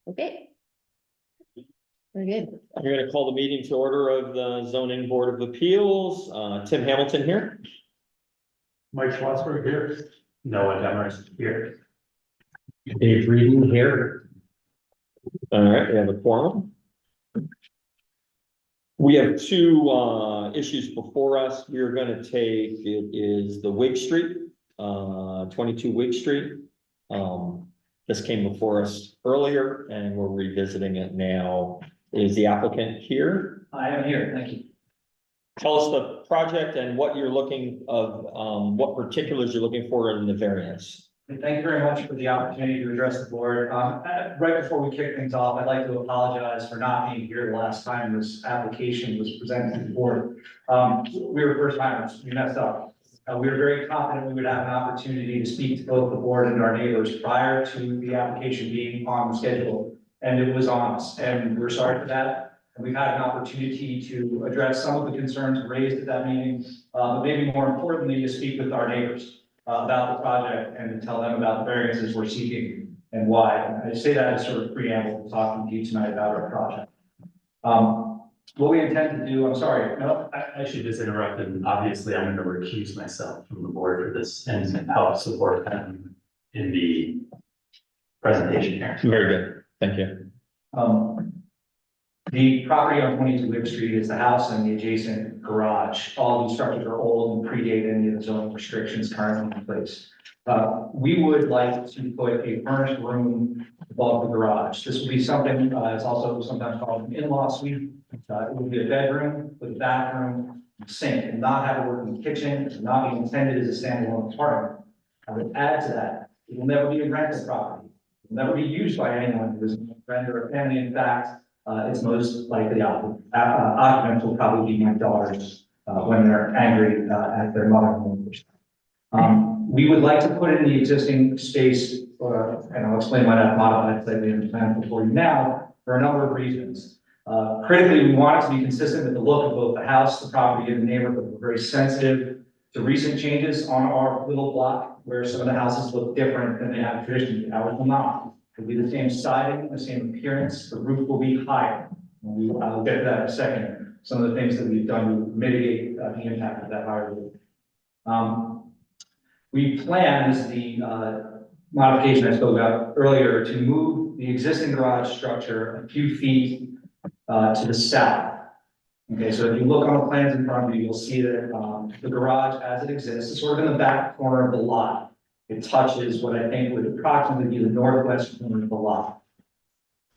Okay. Very good. I'm going to call the meeting to order of the Zoning Board of Appeals. Tim Hamilton here. Mike Schwarzberg here. Noah Demers here. Dave Reading here. All right, we have a quorum. We have two issues before us. We are going to take, it is the Wig Street, 22 Wig Street. This came before us earlier and we're revisiting it now. Is the applicant here? I am here, thank you. Tell us the project and what you're looking of, what particulars you're looking for in the variance. Thank you very much for the opportunity to address the board. Right before we kick things off, I'd like to apologize for not being here the last time this application was presented to the board. We were first timers, we messed up. We were very confident we would have an opportunity to speak to both the board and our neighbors prior to the application being on the schedule. And it was on us, and we're sorry for that. And we've had an opportunity to address some of the concerns raised at that meeting, but maybe more importantly, to speak with our neighbors about the project and to tell them about the variances we're seeking and why. I say that as sort of preamble to talking to you tonight about our project. What we intend to do, I'm sorry, no? I should just interrupt, and obviously I'm going to recuse myself from the board for this and help support them in the presentation here. Very good, thank you. The property on 22 Wig Street is the house and the adjacent garage. All these structures are old and predate any of the zoning restrictions currently in place. We would like to put a furnished room above the garage. This will be something, it's also sometimes called an in-law suite. It will be a bedroom with a bathroom, sink, and not have a working kitchen, and not be intended as a standalone apartment. I would add to that, it will never be a rental property. It will never be used by anyone who is a friend or a family. In fact, it's most likely occupants will probably be my daughters when they're angry at their mother. We would like to put in the existing space, and I'll explain why that modified slightly in the plan before you now, for a number of reasons. Critically, we want it to be consistent with the look of both the house, the property, and the neighborhood. We're very sensitive to recent changes on our little block where some of the houses look different than they have traditionally. Ours will not. It'll be the same siding, the same appearance. The roof will be higher. I'll get to that in a second. Some of the things that we've done to mitigate the impact of that higher roof. We plan, as the modification I spoke about earlier, to move the existing garage structure a few feet to the south. Okay, so if you look on the plans in front of you, you'll see that the garage as it exists is sort of in the back corner of the lot. It touches what I think would approximately be the northwest corner of the lot.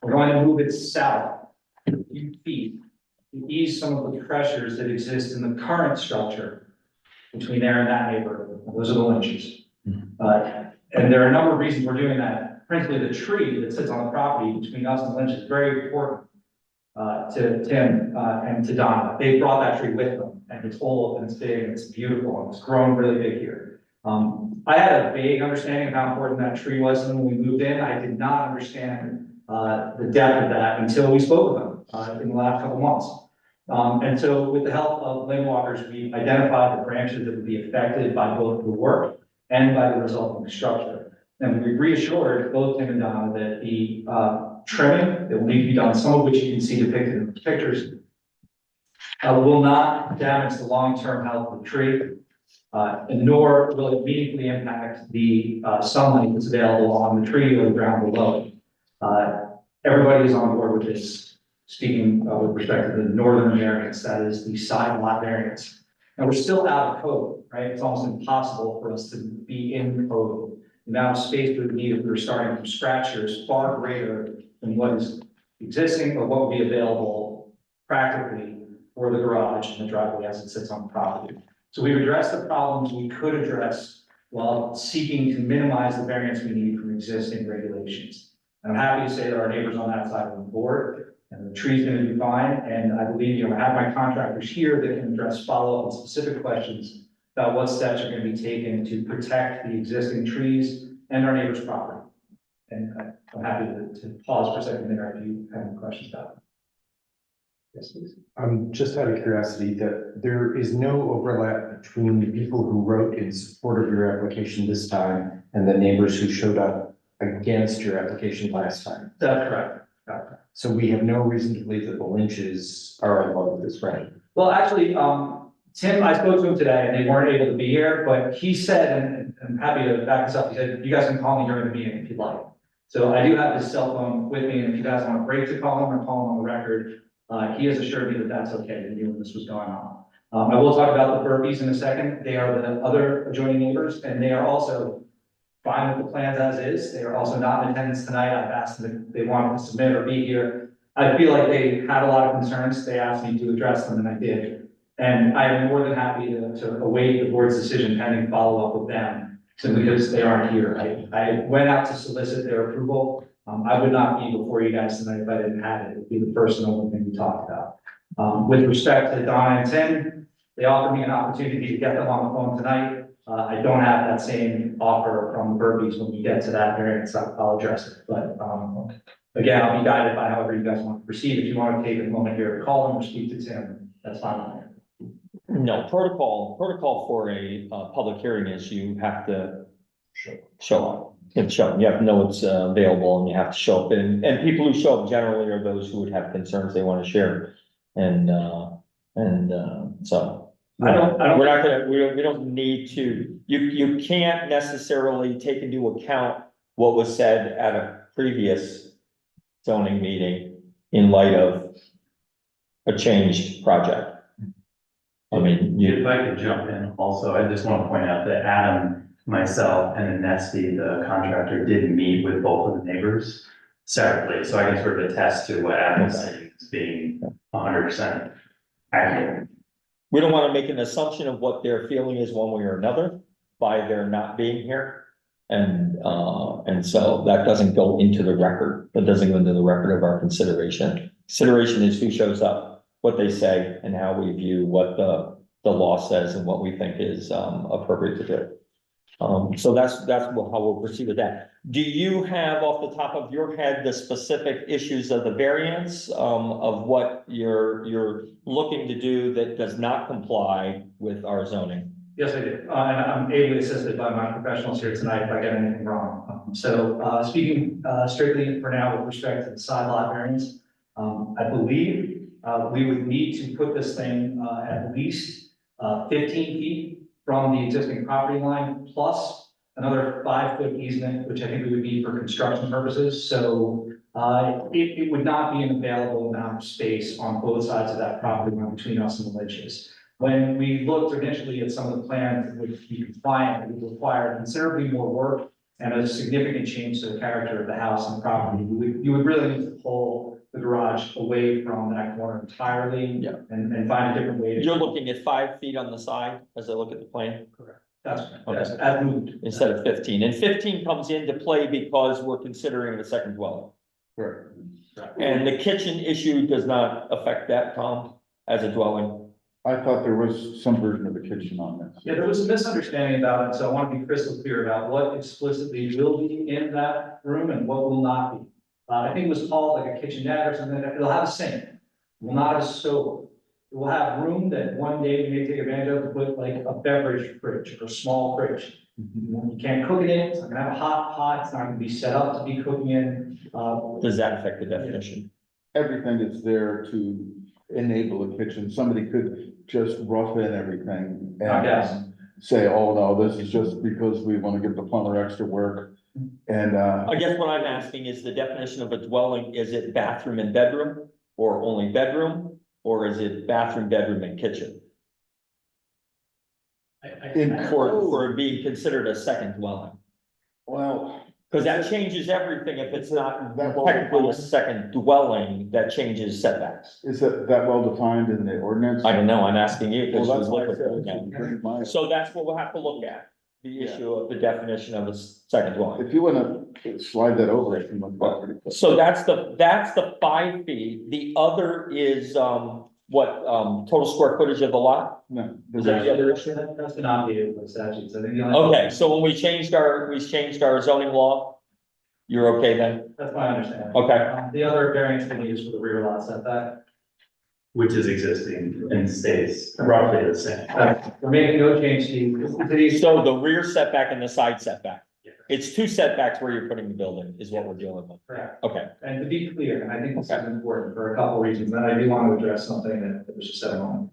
We're going to move it south a few feet to ease some of the pressures that exist in the current structure between there and that neighborhood. Those are the lynches. And there are a number of reasons we're doing that. Principally, the tree that sits on the property between us and Lynch is very important to Tim and to Donna. They brought that tree with them, and it's old and it's big and it's beautiful and it's grown really big here. I had a vague understanding of how important that tree was when we moved in. I did not understand the depth of that until we spoke with them in the last couple months. And so with the help of limb walkers, we identified the branches that would be affected by both the work and by the resulting structure. And we reassured both Tim and Donna that the trimming that will need to be done, some of which you can see depicted in the pictures, will not damage the long-term health of the tree, and nor will it meaningfully impact the sunlight that's available on the tree or the ground below. Everybody is on board with this, speaking with respect to the northern variance, that is the side lot variance. Now, we're still out of code, right? It's almost impossible for us to be in code. The amount of space we would need if we were starting from scratch here is far greater than what is existing or what would be available practically for the garage and the driveway as it sits on the property. So we've addressed the problems we could address while seeking to minimize the variance we need from existing regulations. And I'm happy to say that our neighbors on that side of the board, and the tree's going to be fine. And I believe, I have my contractors here that can address follow-up and specific questions about what steps are going to be taken to protect the existing trees and our neighbor's property. And I'm happy to pause for a second there if you have any questions about it. Yes, please. Just out of curiosity, that there is no overlap between the people who wrote in support of your application this time and the neighbors who showed up against your application last time. That's correct. So we have no reason to believe that the Lynches are involved with this, right? Well, actually, Tim, I spoke to him today and they weren't able to be here, but he said, and I'm happy to back this up, he said, you guys can call me during the meeting if you'd like. So I do have his cell phone with me, and if you guys want to break to call him or call him on the record, he has assured me that that's okay, that he knew this was going on. I will talk about the Burpees in a second. They are the other adjoining neighbors, and they are also fine with the plans as is. They are also not in attendance tonight. I've asked them if they wanted to submit or be here. I feel like they had a lot of concerns. They asked me to address them, and I did. And I am more than happy to await the board's decision pending follow-up with them, simply because they aren't here. I went out to solicit their approval. I would not be before you guys tonight if I didn't have it. It would be the first and only thing we talked about. With respect to Donna and Tim, they offered me an opportunity to get them on the phone tonight. I don't have that same offer from the Burpees when we get to that variance. I'll address it. But again, I'll be guided by however you guys want to proceed. If you want to take a moment here to call them or speak to Tim, that's fine with me. No, protocol for a, public hearing is you have to show up. And show, you have to know it's available and you have to show up, and people who show up generally are those who would have concerns they want to share. And so. I don't- We're not gonna, we don't need to, you can't necessarily take into account what was said at a previous zoning meeting in light of a changed project. I mean, If I could jump in also, I just want to point out that Adam, myself, and Nesty, the contractor, did meet with both of the neighbors separately, so I can sort of attest to what Adam's saying as being 100% accurate. we don't want to make an assumption of what their feeling is one way or another by their not being here. And so that doesn't go into the record, that doesn't go into the record of our consideration. Consideration is who shows up, what they say, and how we view what the law says and what we think is appropriate to do. So that's how we'll proceed with that. Do you have off the top of your head the specific issues of the variance of what you're looking to do that does not comply with our zoning? Yes, I do. And I'm ably assisted by my professionals here tonight if I get anything wrong. Speaking strictly for now with respect to the side lot variance, I believe we would need to put this thing at least 15 feet from the existing property line, plus another 5-foot easement, which I think we would need for construction purposes. So it would not be an available amount of space on both sides of that property line between us and the Lynches. When we looked initially at some of the plans that would be compliant, it would require considerably more work and a significant change to the character of the house and the property. You would really need to pull the garage away from that corner entirely. Yeah. And find a different way to. You're looking at 5 feet on the side as I look at the plan? That's, Okay. that's as moved. Instead of 15, and 15 comes into play because we're considering the second dwelling. Correct. And the kitchen issue does not affect that, Tom, as a dwelling. I thought there was some version of a kitchen on this. Yeah, there was a misunderstanding about it, so I want to be crystal clear about what explicitly will be in that room and what will not be. I think it was called like a kitchenette or something. It'll have a sink. It will not have a stove. It will have room that one day we may take advantage of to put like a beverage fridge or a small fridge. You can't cook it in. It's not gonna have a hot pot. It's not gonna be set up to be cooking in. Does that affect the definition? Everything is there to enable a kitchen. Somebody could just rough in everything I guess. and say, oh, no, this is just because we want to give the plumber extra work. And, I guess what I'm asking is the definition of a dwelling, is it bathroom and bedroom, or only bedroom? Or is it bathroom, bedroom, and kitchen? For being considered a second dwelling? well, Because that changes everything if it's not That will- technically a second dwelling, that changes setbacks. is that well defined in the ordinance? I don't know, I'm asking you, Well, because that's we why I look said at we it should now. bring my- So that's what we'll have to look at, the Yeah. issue of the definition of a second dwelling. If you want to slide that over, it can look back pretty quick. So that's the 5 feet, the other is, total square footage of the lot? No. Is that the other issue? That's been obviated by statutes, I think the only. Okay, so when we changed our zoning law, you're okay then? That's my understanding. Okay, The other variance we need is for the rear lot setback. Which is existing and stays roughly the same. We're making no change to these. so the rear setback and the side setback, it's two setbacks where you're putting the building is what we're dealing with. Correct. Okay, And to be clear, and I think this is Okay. important for a couple reasons, and I do want to address something that was just said a moment.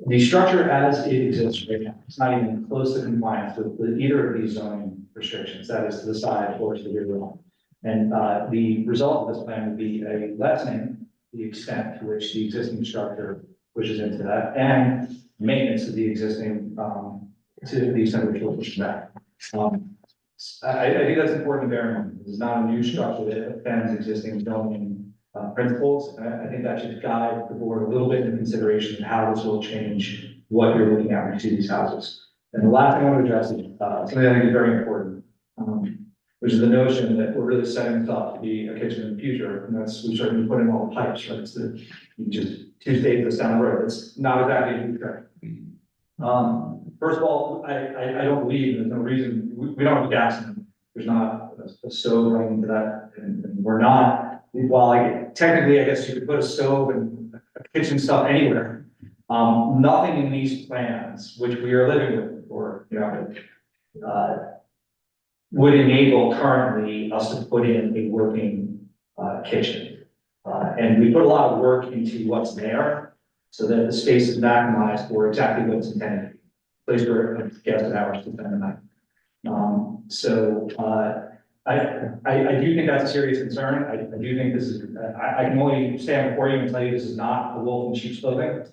The structure as it exists right now, it's not even close to compliance with either of these zoning restrictions, that is to the side or to the rear lawn. And, the result of this plan would be a lessening the extent to which the existing structure pushes into that and maintenance of the existing, to the extent which will push back. I think that's important to bear in mind. This is not a new structure that offends existing zoning principles. And I think that should guide the board a little bit in consideration of how this will change what you're looking at when you see these houses. And the last thing I want to address is something I think is very important, which is the notion that we're really setting this up to be a kitchen in the future. And that's, we certainly put in all the pipes, right? It's the, just two stages down the road. It's not exactly a new structure. First of all, I don't believe, there's no reason, we don't have a gas in. There's not a stove running into that, and we're not, while technically, I guess you could put a stove and kitchen stuff anywhere. Nothing in these plans, which we are living with, or, would enable currently us to put in a working, kitchen. And we put a lot of work into what's there, so that the space is maximized for exactly what it's intended to be. Place where guests and hours to spend the night. I do think that's a serious concern. I do think this is, I can only stand before you and tell you this is not a wolf in sheep's clothing.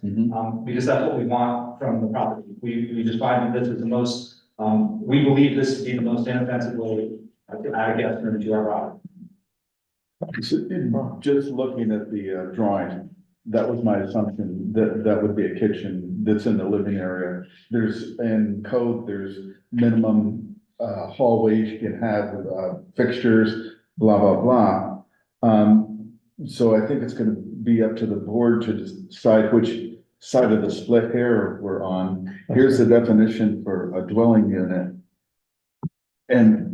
Because that's what we want from the property. We just find that this is the most, we believe this to be the most inoffensive way to add a guest room to our property. So, just looking at the drawing, that was my assumption, that would be a kitchen that's in the living area. There's, in code, there's minimum hallways you can have, fixtures, blah, blah, blah. So I think it's gonna be up to the board to decide which side of the split hair we're on. Here's the definition for a dwelling unit. And,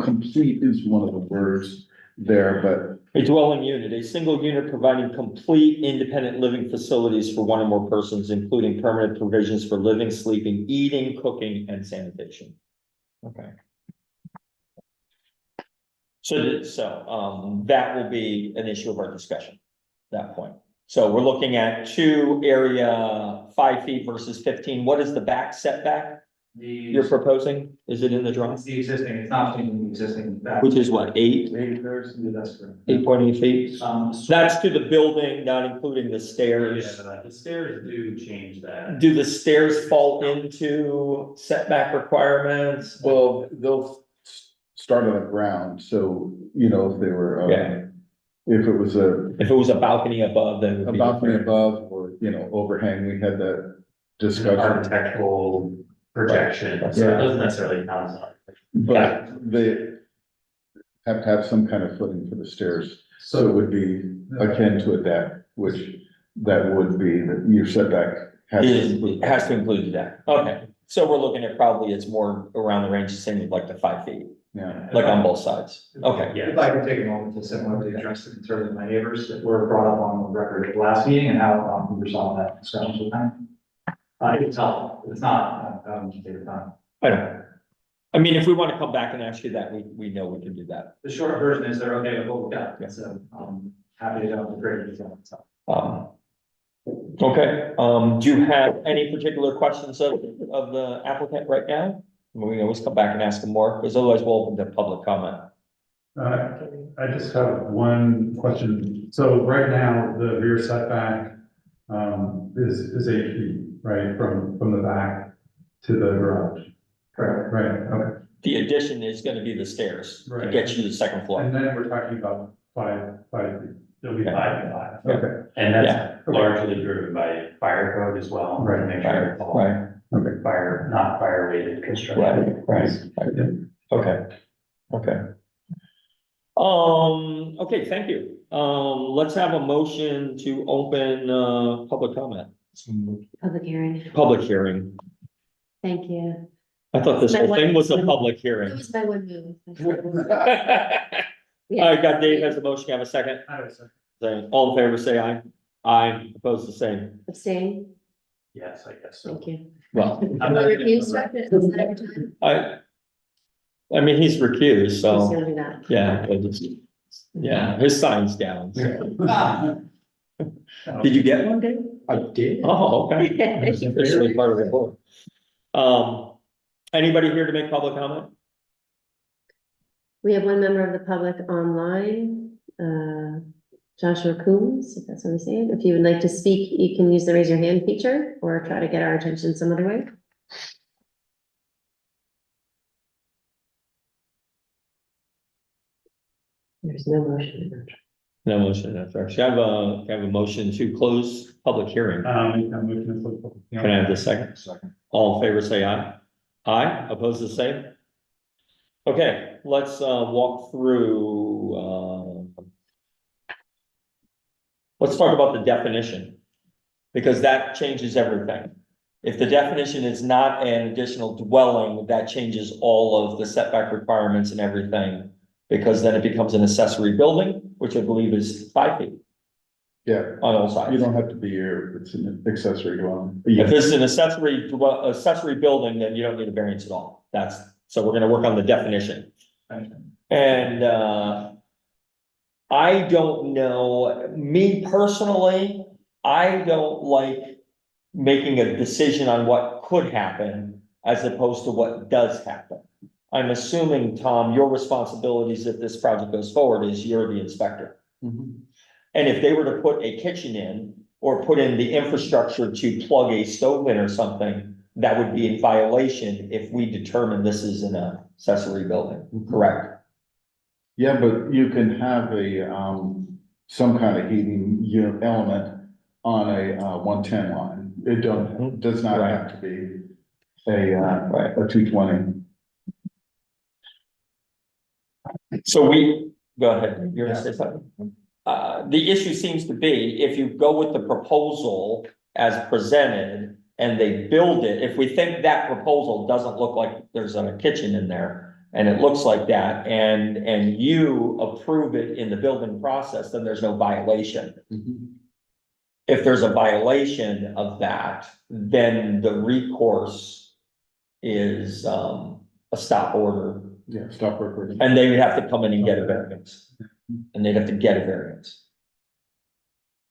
complete is one of the words there, but a dwelling unit, a single unit providing complete independent living facilities for one or more persons, including permanent provisions for living, sleeping, eating, cooking, and sanitation. Okay. So that will be an issue of our discussion, that point. So we're looking at two area 5 feet versus 15. What is the back setback you're proposing? Is it in the drawing? It's the existing, it's not changing the existing. Which is what, 8, That's correct. 8.8 feet? That's to the building, not including the Yeah, stairs. the stairs do change that. Do the stairs fall into setback requirements? well, they'll start on the ground, so, if they were, Yeah. if it was If it was a balcony above, then. it would a be balcony different. above, or, overhang, we had that discussion. Architectural projection, so it doesn't necessarily count as architecture. But they have to have some kind of footing for the stairs, so it would be akin to a deck, which that would be, that your setback has to include. It has to include that. Okay, so we're looking at probably it's more around the range, same with like the 5 feet, Yeah, like on both sides. Okay, Yeah. If I could take a moment to similarly address the concerns of my neighbors that were brought up on the record at the last meeting and how we resolved that discussion with them. It's helpful, if it's not, I don't take your time. I mean, if we want to come back and ask you that, we know we can do that. The short version is they're okay with what we got, Yeah. so, happy to go into greater detail, so. Okay, do you have any particular questions of the applicant right now? We can always come back and ask them more, because otherwise we'll open to public comment. I just have one question. So right now, the rear setback, is 8 feet, right, from the back to the garage? Correct. Right, okay. The addition is gonna be the stairs to Right. get you to the second floor. And then we're talking about 5 feet. It'll be 5 and 5. Okay, And Yeah. that's largely driven by fire code as well. Right. To make sure it's all Right, okay. not fire rated construction. right. Okay, okay. Okay, thank you. Let's have a motion to open, public comment, Public hearing. public hearing. Thank you. I thought this whole thing was a public That hearing. was my one move. All right, got Dave has a motion, have a second? Saying, all in favor, say aye. Aye, opposed, the same. Abstain, Yes, I guess so. thank you. Well, Recuse, is that every time? I mean, he's recused, Who's so, gonna do that? yeah, but it's- yeah, his sign's down, so. Did you get one, Dave? I did. Oh, okay. Officially part of the board. Anybody here to make public comment? We have one member of the public online, Joshua Coombs, if that's what I'm saying. If you would like to speak, you can use the raise your hand feature or try to get our attention some other way. There's no motion. No motion, that's right. Should I have a motion to close public hearing? I'm looking at the. Can I have the second? Second. All in favor, say aye. Aye, opposed, the same? Okay, let's, walk through, let's talk about the definition. Because that changes everything. If the definition is not an additional dwelling, that changes all of the setback requirements and everything. Because then it becomes an accessory building, which I believe is 5 feet Yeah, on all sides. you don't have to be here, if it's an accessory dwelling. If this is an accessory building, then you don't need a variance at all. So we're gonna work on the definition. And, I don't know, me personally, I don't like making a decision on what could happen as opposed to what does happen. I'm assuming, Tom, your responsibilities if this project goes forward is you're the inspector. Mhm. And if they were to put a kitchen in or put in the infrastructure to plug a stove in or something, that would be in violation if we determine this is an accessory building, correct? Yeah, but you can have a, some kind of heating unit element on a, 110 line. It does not have to be a 220. So go ahead, you're gonna say something? The issue seems to be, if you go with the proposal as presented and they build it, if we think that proposal doesn't look like there's a kitchen in there and it looks like that, and you approve it in the building process, then there's no violation. If there's a violation of that, then the recourse is, a stop order. Yeah, stop recording. And they would have to come in and get a variance. And they'd have to get a variance.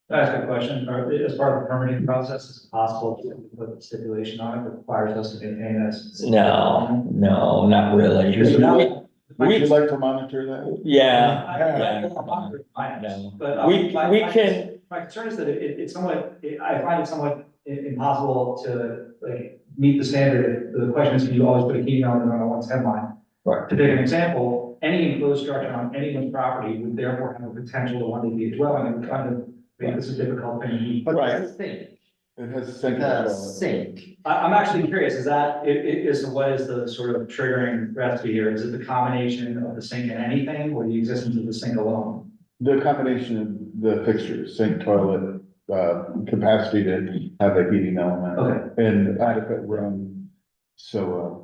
Can I ask a question, or as part of the permitting process, is it possible to put a stipulation on it that requires us to maintain this? No, not really. Would you like to monitor that? Yeah, But We can- my concern is that it's somewhat, I find it somewhat impossible to like meet the standard. The question is, can you always put a heating element on a 110 line? Right. To take an example, any enclosed structure on anyone's property would therefore have a potential to want to be a dwelling, and kind of make this a difficult thing to meet. Right. It has a sink. Sink. I'm actually curious, what is the sort of triggering recipe here? Is it the combination of the sink and anything, or the existence of the sink alone? The combination of the fixtures, sink, toilet, capacity to have a heating element. Okay. And adequate room, so,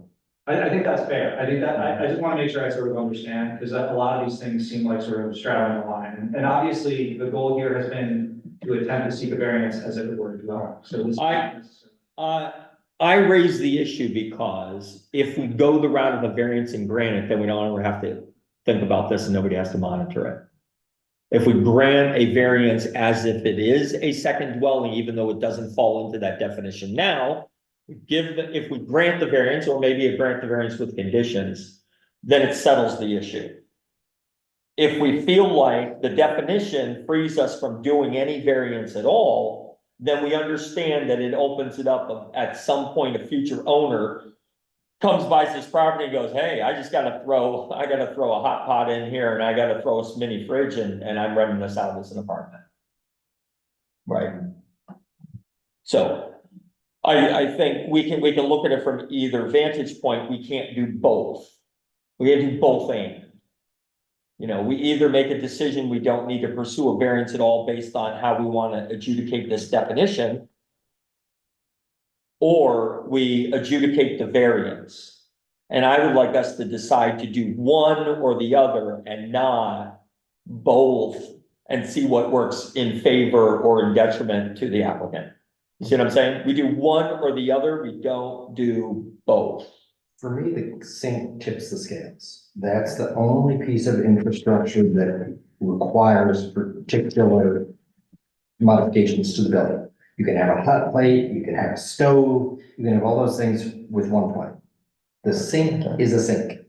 I think that's fair. I think that, I just want to make sure I sort of understand, because a lot of these things seem like sort of straddling the line. And obviously, the goal here has been to attempt to seek a variance as if it were a dwelling. So this. I raise the issue because if we go the route of a variance and grant it, then we don't ever have to think about this and nobody has to monitor it. If we grant a variance as if it is a second dwelling, even though it doesn't fall into that definition now, if we grant the variance, or maybe grant the variance with conditions, then it settles the issue. If we feel like the definition frees us from doing any variance at all, then we understand that it opens it up at some point, a future owner comes by this property and goes, hey, I gotta throw a hot pot in here and I gotta throw a mini fridge and I'm renting this out as an apartment. Right? So I think we can look at it from either vantage point. We can't do both. We can't do both and. You know, we either make a decision, we don't need to pursue a variance at all based on how we want to adjudicate this definition. Or we adjudicate the variance. And I would like us to decide to do one or the other and not both, and see what works in favor or in detriment to the applicant. You see what I'm saying? We do one or the other, we don't do both. For me, the sink tips the scales. That's the only piece of infrastructure that requires particular modifications to the building. You can have a hot plate, you can have a stove, you can have all those things with one plate. The sink is a sink.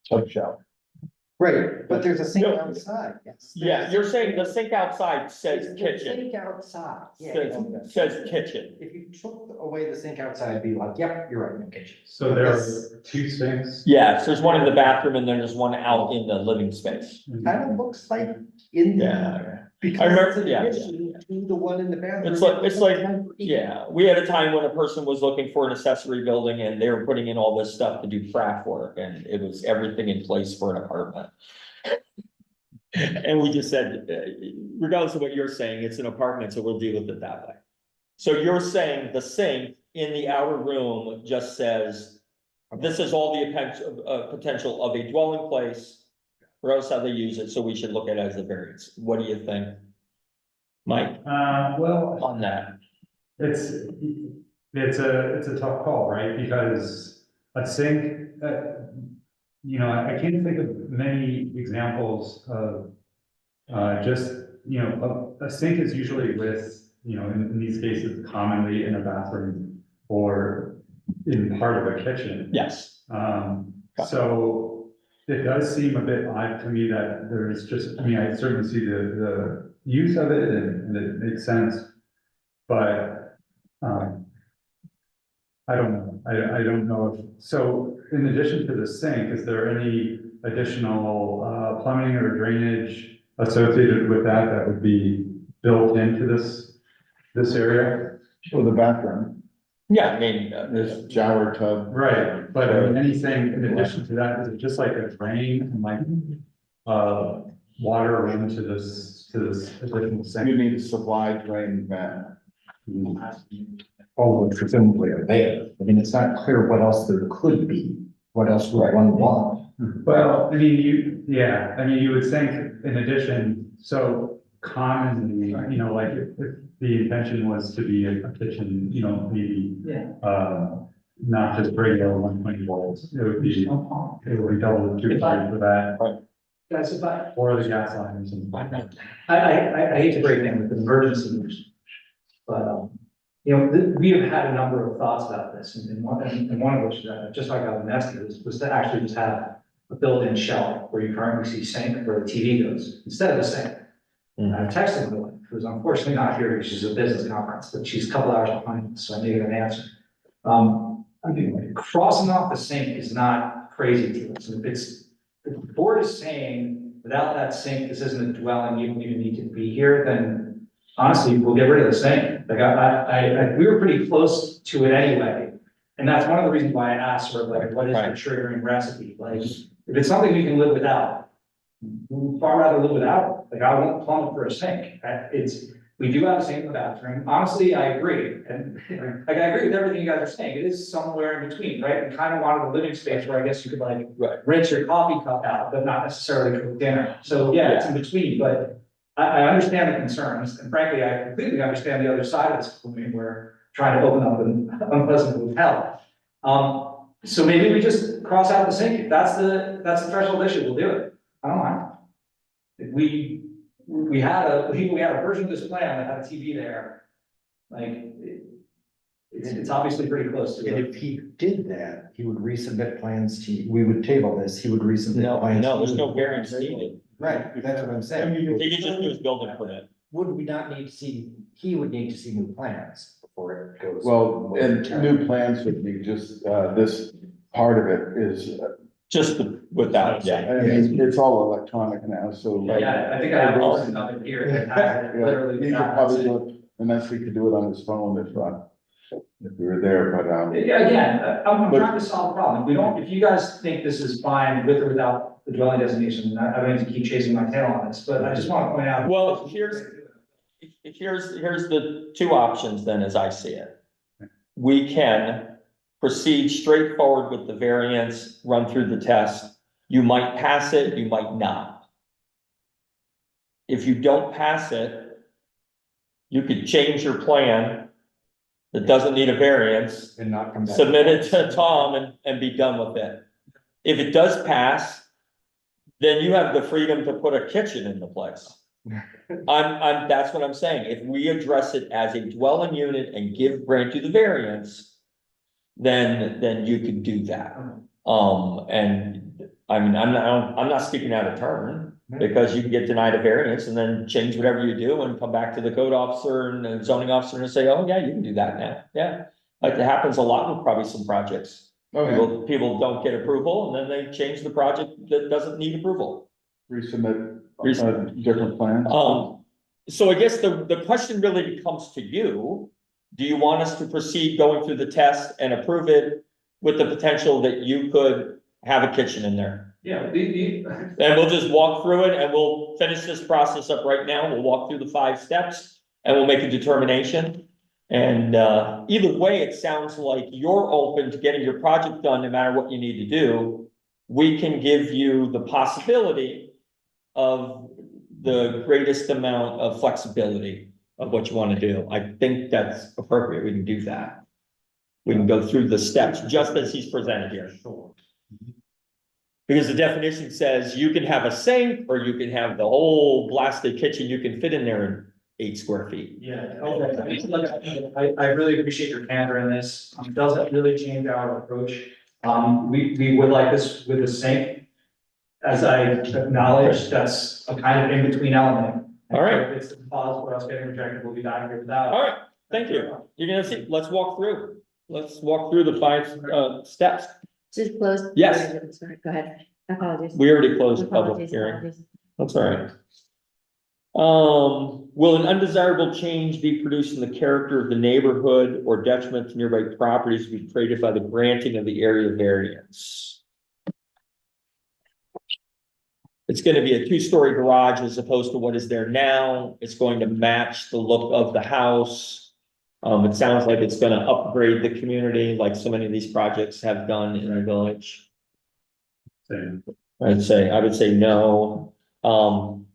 Tub shower. Right, but there's a sink No. outside, yes. Yeah, you're saying the sink outside says The kitchen, Sink outside, yeah. says kitchen. If you took away the sink outside, it'd be like, yep, you're right, no kitchen. So there are two sinks. Yes, there's one in the bathroom and then there's one out in the living space. Kind of looks like in Yeah. there. Because remember- it's an yeah, addition to the one in the bathroom. It's like, yeah, we had a time when a person was looking for an accessory building and they were putting in all this stuff to do craft work and it was everything in place for an apartment. And we just said, regardless of what you're saying, it's an apartment, so we'll deal with it that way. So you're saying the sink in the outer room just says, this is all the potential of a dwelling place. Or else how they use it, so we should look at it as a variance. What do you think? Mike, Well, on that? it's a tough call, right? Because a sink, I can't think of many examples of, a sink is usually with, in these cases commonly in a bathroom or in part of a kitchen. Yes. So it does seem a bit odd to me that there's just, I certainly see the use of it and it makes sense. But, I don't know. I don't know if, so in addition to the sink, is there any additional, plumbing or drainage associated with that would be built into this area? For the bathroom, Yeah, I mean, there's shower tub. Right, but anything in addition to that, is it just like a drain and like, water run to this additional You sink? need a supply drain vent. All of presumably are there. I mean, it's not clear what else there could be. What else would one want? Well, you would think in addition, so commonly, like if the intention was to be a kitchen, maybe. Not just regular 120 volts, it would be double the two for that, Guys, if or the gas lines and. I hate to break in with emergency use, but, we have had a number of thoughts about this, and one of which, just like how Vanessa was to actually just have a built-in shelf where you currently see sink where the TV goes, instead of a sink. And I texted my wife, who's unfortunately not here, because she's at a business conference, but she's a couple hours behind, so I need an answer. Crossing off the sink is not crazy to us. If the board is saying, without that sink, this isn't a dwelling, you don't even need to be here, then honestly, we'll get rid of the sink. Like we were pretty close to it anyway. And that's one of the reasons why I asked sort of like, what is the triggering recipe? Like, if it's something we can live without, we'd far rather live without it. Like, I won't plumb it for a sink. We do have a sink in the bathroom. Honestly, I agree. And like, I agree with everything you guys are saying. It is somewhere in between, right? We kind of wanted a living space where I guess you could like rinse your coffee cup out, but not necessarily cook dinner. So yeah, it's in between, but I understand the concerns. And frankly, I completely understand the other side of this coin. We're trying to open up an unpleasant hotel. So maybe we just cross out the sink. If that's the threshold issue, we'll do it. I don't mind. If we had a version of this plan that had a TV there. Like, it's obviously pretty close to And it. if he did that, he would resubmit plans to, we would table this, he would resubmit plans. No, there's to no you. variance needed. Right, that's what I'm saying. He could just do his building permit. Would we not need to see, he would need to see new plans before it goes. Well, and new plans would be just, this part of it is, Just without, yeah. I mean, it's all electronic now, so. Yeah, I think I have all of it here. that has it Yeah, literally you could without probably saying- do it, and that's, we could do it on his phone if, if we were there, but, Yeah, again, I'm trying to solve a problem. If we don't, if you guys think this is fine with or without the dwelling designation, I don't need to keep chasing my tail on this, but I just want to point out. Well, here's the two options then, as I see it. We can proceed straightforward with the variance, run through the test. You might pass it, you might not. If you don't pass it, you could change your plan that doesn't need a variance, And not come back. submit it to Tom and be done with it. If it does pass, then you have the freedom to put a kitchen in the place. That's what I'm saying. If we address it as a dwelling unit and grant you the variance, then you could do that. And I mean, I'm not speaking out of turn, because you can get denied a variance and then change whatever you do and come back to the code officer and the zoning officer and say, oh, yeah, you can do that now. Yeah. Like it happens a lot with probably some projects. People don't get approval and then they change the project that doesn't need approval. resubmit a different plan. So I guess the question really comes to you. Do you want us to proceed going through the test and approve it with the potential that you could have a kitchen in there? Yeah, And we'll just walk through it and we'll finish this process up right now. We'll walk through the 5 steps and we'll make a determination. And either way, it sounds like you're open to getting your project done no matter what you need to do. We can give you the possibility of the greatest amount of flexibility of what you want to do. I think that's appropriate. We can do that. We can go through the steps just as he's presented here. Because the definition says you can have a sink or you can have the whole blasted kitchen you can fit in there in 8 square feet. Yeah, okay. I really appreciate your candor in this. Does that really change our approach? We would like this with the sink. As I acknowledge, that's a kind of in-between element. All right. If it's the cause for us getting rejected, we'll be back here without. All right, thank you. You're gonna see, let's walk through. Let's walk through the 5 steps. Just close. Yes. Sorry, go ahead. Apologies. We already closed the public Apologies, hearing. apologies. That's all right. Will an undesirable change be produced in the character of the neighborhood or detriment to nearby properties be created by the granting of the area variance? It's gonna be a 2-story garage as opposed to what is there now. It's going to match the look of the house. It sounds like it's gonna upgrade the community like so many of these projects have done in our village. Same. I would say no.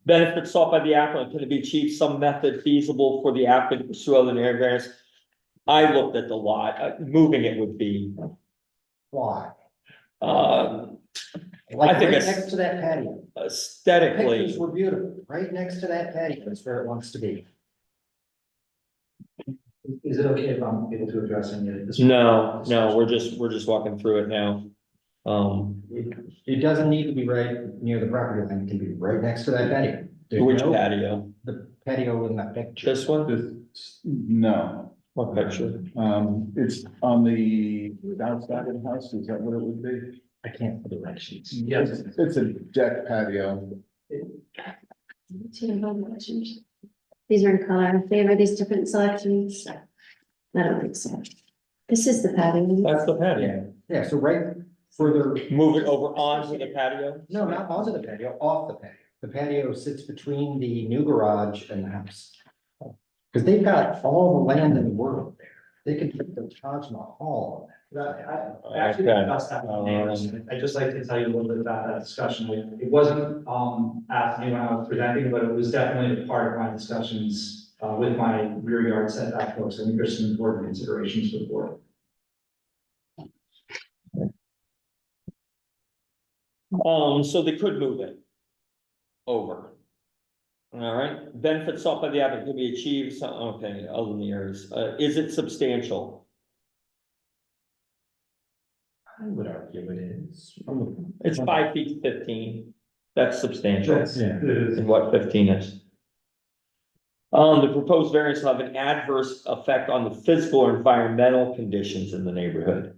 Benefits sought by the applicant, can it be achieved some method feasible for the applicant to pursue other than area variance? I looked at the lot, moving it would be, Why? I Like think right it's- next to that patio. aesthetically. Pictures were beautiful, right next to that patio, is where it wants to be. Is it okay if I'm able to address any of this? No, we're just walking through it now. It doesn't need to be right near the property line, it can be right next to that patio. There's Which no- patio? The patio in that picture. This one? No, What picture? it's on the outside of the house, is that what it would be? I can't put the right sheets. Yes. It's a deck patio. These are in color. Favor these different selections? I don't think so. This is the pattern. That's the patio. Yeah, so right further, Move it over onto the patio? no, not onto the patio, off the patio. The patio sits between the new garage and the house. Cause they've got all the land in the world there. They could put the Taj Mahal on I actually Okay. discussed that with neighbors. I'd just like to tell you a little bit about that discussion. It wasn't, asked me when I was presenting, but it was definitely a part of my discussions, with my rear yard setback folks. I think there's some important considerations for the board. So they could move it over. All right, benefits sought by the applicant can be achieved, so, okay, other than the areas, is it substantial? it. I would argue it is. It's 5 feet 15, that's substantial, It is. and what 15 is. The proposed variance will have an adverse effect on the physical or environmental conditions in the neighborhood.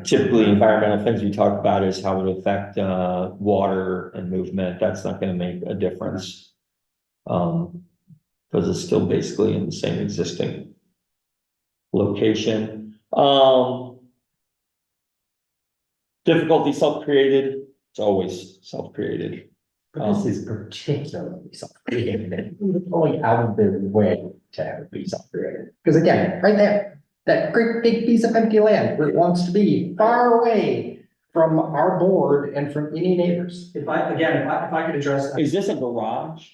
Typically, environmental things we talk about is how it would affect, water and movement, that's not gonna make a difference. Because it's still basically in the same existing location. Difficulty self-created, it's always self-created. But this is particularly self-created, going out of their way to have it be self-created. Because again, right there, that great big piece of empty land where it wants to be, far away from our board and from any neighbors. If I could address that. Is this a garage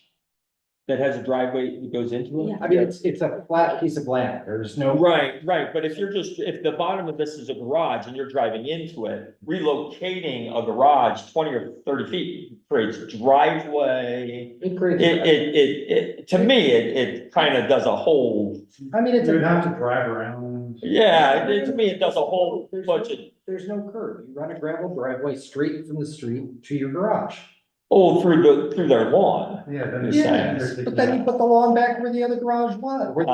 that has a driveway that goes into it? Yeah. I mean, it's a flat piece of land, there's no. Right, but if if the bottom of this is a garage and you're driving into it, relocating a garage 20 or 30 feet creates driveway. It creates, To me, it kind of does a whole, I mean, it's You would a, have to drive around. yeah, to me, it does a whole bunch of, there's no curb, you run a gravel driveway straight from the street to your garage. through their lawn. Yeah, then. Yeah, But then you put the lawn back where the other garage was. where the-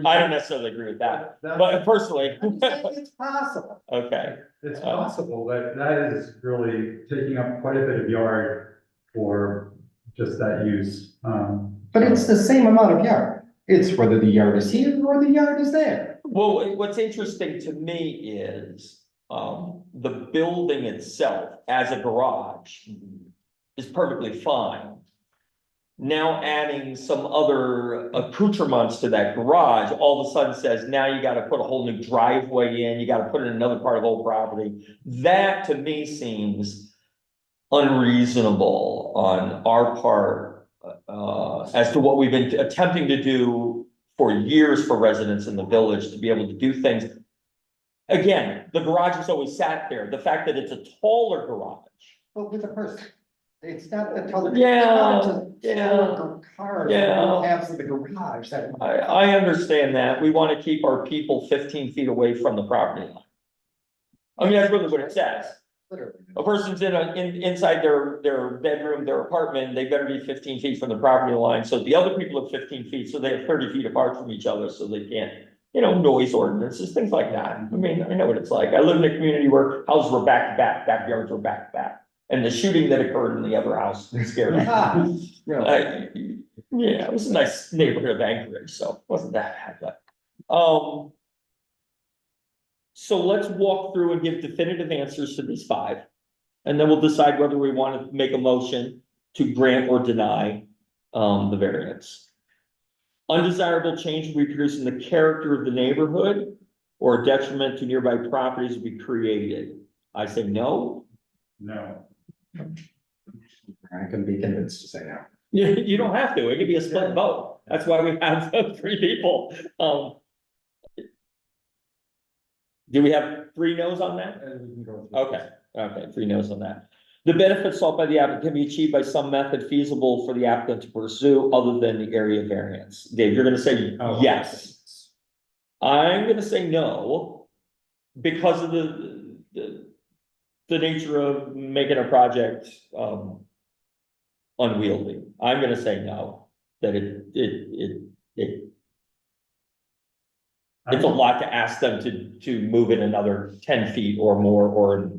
I don't necessarily agree with that, but personally, I'm saying it's possible. okay, It's possible, but that is really taking up quite a bit of yard for just that use. But it's the same amount of yard. It's whether the yard is here or the yard is there. well, what's interesting to me is, the building itself as a garage is perfectly fine. Now adding some other accoutrements to that garage, all of a sudden says, now you gotta put a whole new driveway in, you gotta put it in another part of old property. That to me seems unreasonable on our part, as to what we've been attempting to do for years for residents in the village, to be able to do things. Again, the garage has always sat there. The fact that it's a taller garage. But with a person. It's not the color. Yeah, yeah, Cars, yeah. halves of the garage that. I understand that. We want to keep our people 15 feet away from the property line. I mean, that's really what it says. Literally. A person's inside their bedroom, their apartment, they better be 15 feet from the property line. So the other people are 15 feet, so they have 30 feet apart from each other, so they can't, noise ordinances, things like that. I mean, I know what it's like. I live in a community where houses were back to back, backyards were back to back. And the shooting that occurred in the other house scared me. Really? Yeah, it was a nice neighborhood of Anchorage, so it wasn't that bad, but, so let's walk through and give definitive answers to these 5. And then we'll decide whether we want to make a motion to grant or deny, the variance. Undesirable change will be producing the character of the neighborhood or detriment to nearby properties will be created. I say no. No. I can be convinced to say no. You don't have to, it could be a split vote, that's why we have 3 people, Do we have 3 no's on that? Okay, 3 no's on that. The benefits sought by the applicant can be achieved by some method feasible for the applicant to pursue other than the area variance. Dave, you're gonna say yes. I'm gonna say no, because of the nature of making a project, unwieldy. I'm gonna say no, that it's a lot to ask them to move in another 10 feet or more, or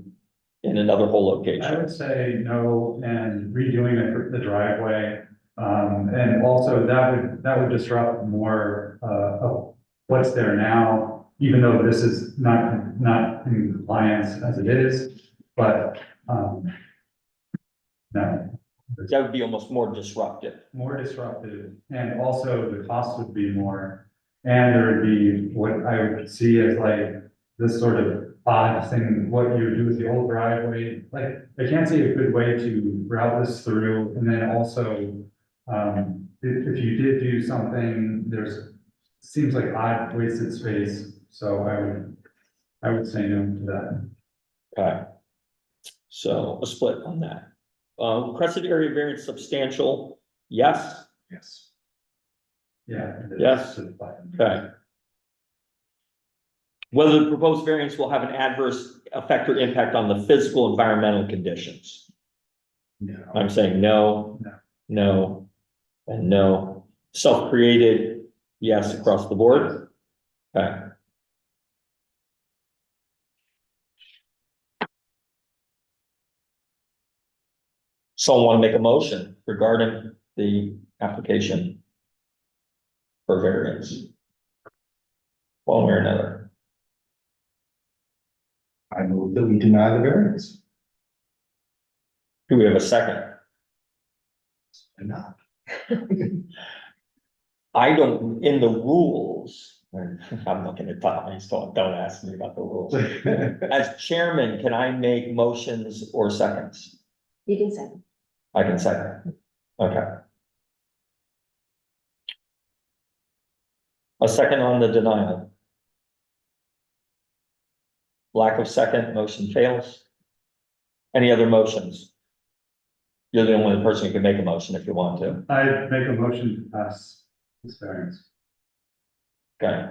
in another whole I location. would say no, and redoing the driveway, and also that would disrupt more, of what's there now, even though this is not in compliance as it is, but, no. That would be almost more disruptive. More disruptive, and also the cost would be more. And there would be what I would see as like this sort of odd thing, what you would do with the old driveway. Like, I can't see a good way to route this through, and then also, if you did do something, seems like odd wasted space, so I would say no to that. Okay. So a split on that. Crescent area variance substantial, yes, Yes. Yeah. Yes. okay. Whether the proposed variance will have an adverse effect or impact on the physical environmental conditions. No. I'm saying no. No. No, and no. Self-created, yes, across the board. Okay. Someone want to make a motion regarding the application? for variance. One way or another. I move that we deny the variance. Do we have a second? Enough. I don't, in the rules, I'm looking at Tommy, so don't ask me about the rules. As chairman, can I make motions or seconds? You can say. I can second. Okay. A second on the denial. Lack of second, motion fails. Any other motions? You're the only person who can make a motion if you want to. I make a motion to pass this variance. Okay,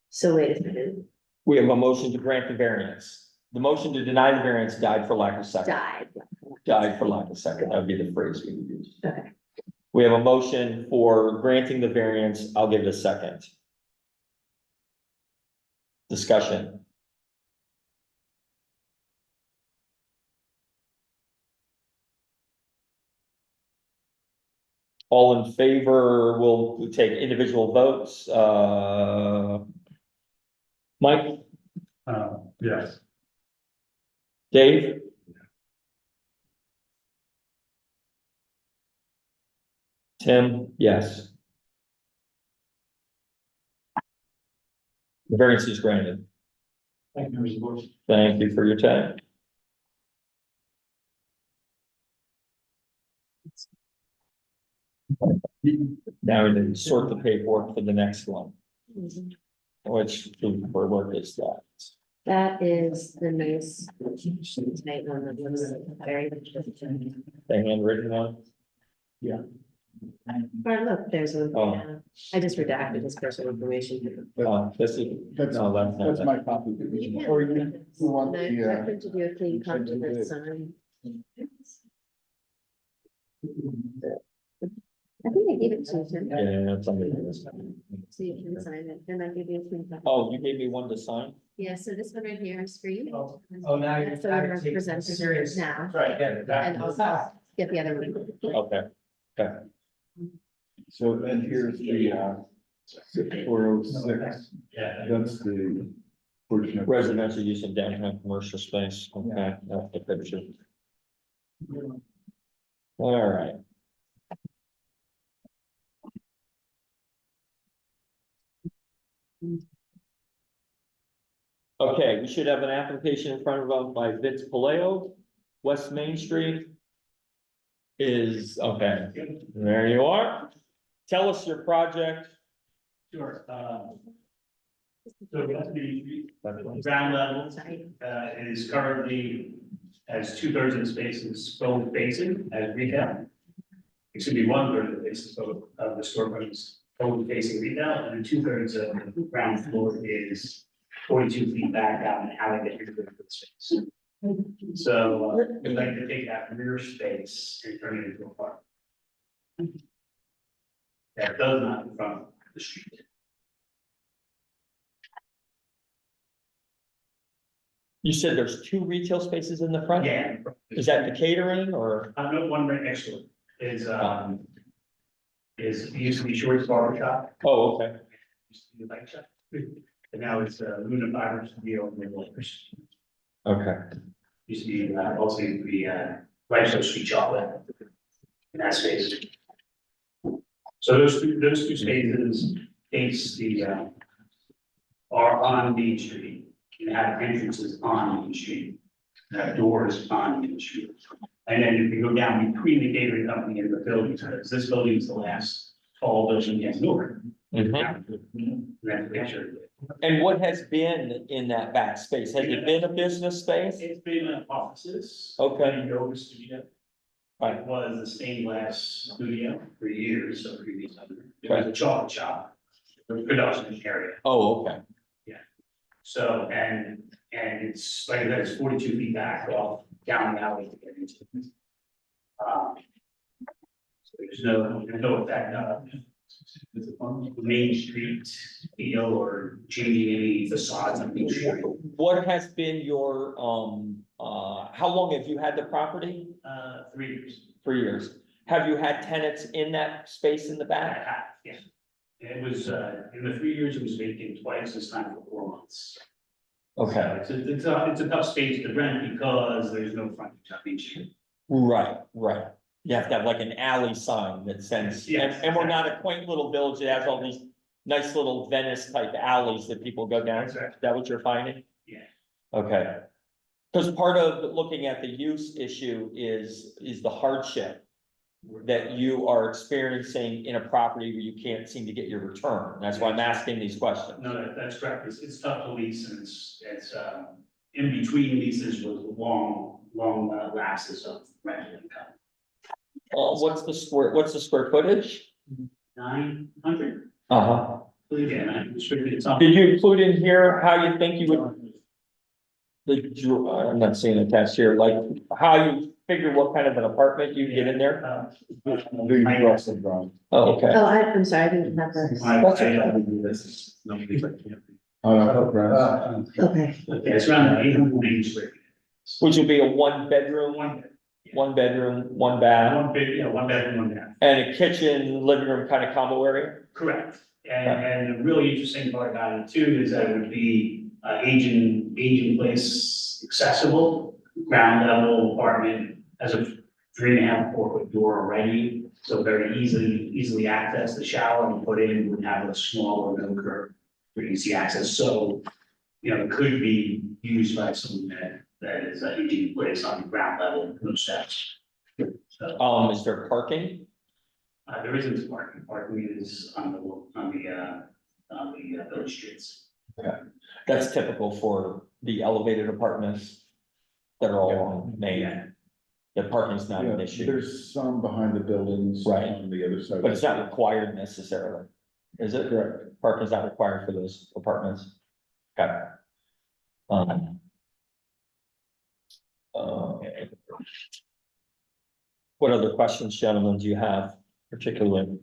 So wait a second, we have a motion to grant the variance. The motion to deny the variance died for lack of second. died. Died for lack of second, that would be the phrase we would use. Okay. We have a motion for granting the variance, I'll give it a second. Discussion. All in favor, we'll take individual votes, Mike, Yes. Dave? Tim, yes. The variance is granted. Thank you, Mr. Bush. Thank you for your time. Now we need to sort the paperwork for the next one, which for work is that. That is the nice. Tight one that looks very. The handwritten one? Or look, there's one. Oh. Yeah. I just redacted his personal information. This is, That's, no, that's not that's that. my copy. You can. Or you want I the, printed you a clean copy of this sign. I think I gave it to you, Tim. Yeah, it's under this. So you can sign it, and I'll give you a clean copy. Oh, you gave me one to sign? Yeah, so this one right here is for you. Oh, now you're. That's the one we're presenting now, Right, yeah. and also get the other one. Okay, so then here's the, 406, Yeah. that's the portion of. residential use of downtown commercial space, okay, that's the picture. All right. Okay, we should have an application in front of us by Vince Paleo, West Main Street. Is, okay, there you are. Tell us your project. Sure, so the ground level, Sorry. is currently, as 2/3 of the space is forward facing as retail. It should be 1/3 of the space of the storefront is forward facing retail, and then 2/3 of the ground floor is 42 feet back out and alley that you're into the space. So, we'd like to take that rear space and turn it into a park. That does not in front of the street. You said there's 2 retail spaces in the front? Yeah. Is that the catering or? No, one right next to it is, it used to be Short's Barber Shop, Oh, okay, used to be a bike shop. And now it's Luna Fiber Studio and Lakers. okay. Used to be also the Lifestyle Street Chocolate in that space. So those two spaces face the are on Main Street and have entrances on Main Street. Have doors on Main Street. And then if you go down between the catering company and the buildings, because this building is the last tall building in Newark. Mhm. That's the picture. And what has been in that back space? Has it been a business space? It's been offices. Okay. And yoga studio. Right. It was a stained glass studio for years, so previous owner. It was a chocolate shop, a production area. Oh, okay, So, and it's, like I said, it's 42 feet back off down the alley to get into it. So there's no effect of Main Street, or changing any facades on Main Street. what has been your, how long have you had the property? 3 years. 3 years. Have you had tenants in that space in the I back? have, yeah. It was, in the 3 years, it was vacant twice, this time for 4 months. Okay, So it's a tough space to rent because there's no frontage on Main Street. right, right. You have to have like an alley sign that sends, Yes, and we're not a quaint little village that has all these nice little Venice type alleys that people go down. Is Exactly. that what you're finding? Yeah. Okay. Because part of looking at the use issue is the hardship that you are experiencing in a property where you can't seem to get your return. That's why I'm asking these questions. No, that's correct. It's tough to lease and it's, in between leases with long lapses of rental income. What's the square footage? 900, Uh-huh. yeah, 900 square feet. It's on- Did you include in here how you think you would? I'm not seeing it attached here, like how you figure what kind of an apartment you get in there? The Russell drawing. Oh, okay. Oh, I'm sorry, I didn't have this. Oh, no, right. Okay, It's around 880 square feet. Which would be a one bedroom, one bath, One bedroom, one bath. and a kitchen, living room kind of combo area? Correct. And the really interesting part about it too is that it would be aging place accessible, ground level apartment, has a 3.5, 4 foot door already. So very easily access the shower and put in, would have a small or no curb for easy access. So, it could be used by someone that is aging place on the ground level, no steps. So, Is there parking? there isn't parking. Parking is on the village streets. That's typical for the elevated apartments that are all on Yeah. Main. The parking's not an Yeah, issue, there's some behind the buildings. Right. On the other side. but it's not required necessarily. Is it? Correct. Parking's not required for those apartments. Okay. Uh, What other questions, gentlemen, do you have particularly?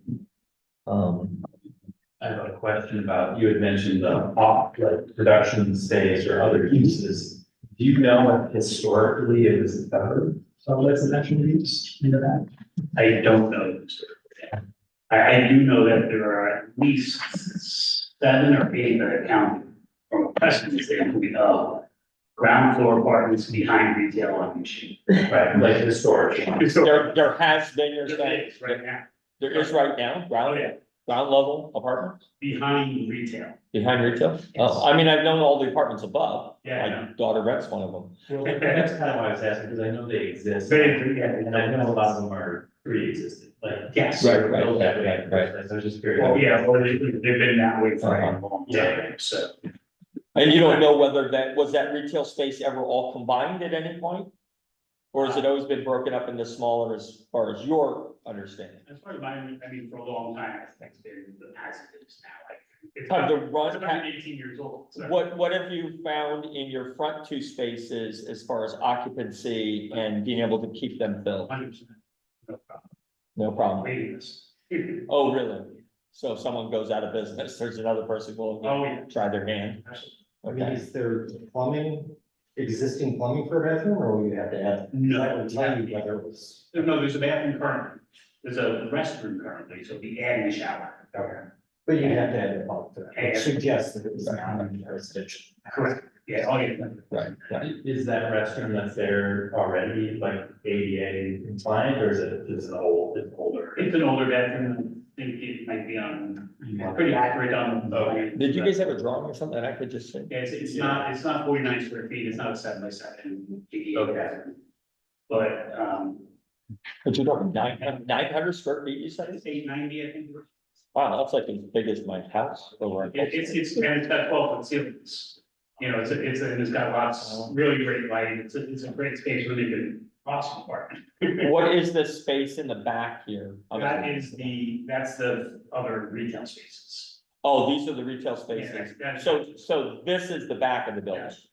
I have a question about, you had mentioned the like production space or other uses. Do you know if historically it was covered some residential use in the back? I don't know. I do know that there are at least 7 or 8 that are counted from a precedent standpoint of ground floor apartments behind retail on Main Street. Right, like historic. There has been, you're There saying, is right now, there is right now, oh ground yeah, level apartments behind retail. behind retail? Oh, I mean, I've known all the apartments above. Yeah, I My daughter rents one of them. Well, that's kind of why I was asking, because I know they exist. Very, And I know a lot of them are pre-existing, like. Yes. Right, they were built that way. right. So I was just curious. Well, yeah, well, they've been that way for a Uh-huh. long time, so. And you don't know whether was that retail space ever all combined at any point? Or has it always been broken up into smaller as far as your understanding? As far as for a long time, it's been as it is now, like. It's Have the about- run- it's about 18 years old. So. What have you found in your front two spaces as far as occupancy and being able to keep them filled? 100%. No problem. No problem. Waiting list. Oh, really? So if someone goes out of business, there's another person willing Oh, to yeah. try their hand? Absolutely. I mean, Okay. is there existing plumbing for a bathroom, or will you have to add? No. That would tell you whether it was. No, there's a bathroom currently. There's a restroom currently, so be adding a shower. Okay. But you have to add the pump to that, Yeah. which suggests that it was not a residential. Correct. Yeah, oh, yeah. Right, right. Is that restroom that's there already like ADA compliant, or is it old, it's older? It's an older bathroom. I think it might be pretty accurate on. Did you guys have a drawing or something that I could just see? Yeah, it's not 49 square feet. It's not a 7x7. Okay. But, But you're talking 900 square feet, you said? it's 890, I think. Wow, that's like as big as my house over. in It's got 12-foot ceilings. It's got lots, really great lighting. It's a great space, really good, awesome apartment. What is the space in the back here? That's the other retail spaces. Oh, these are the retail Yeah, spaces. that's- So this is the back of the building. Yes.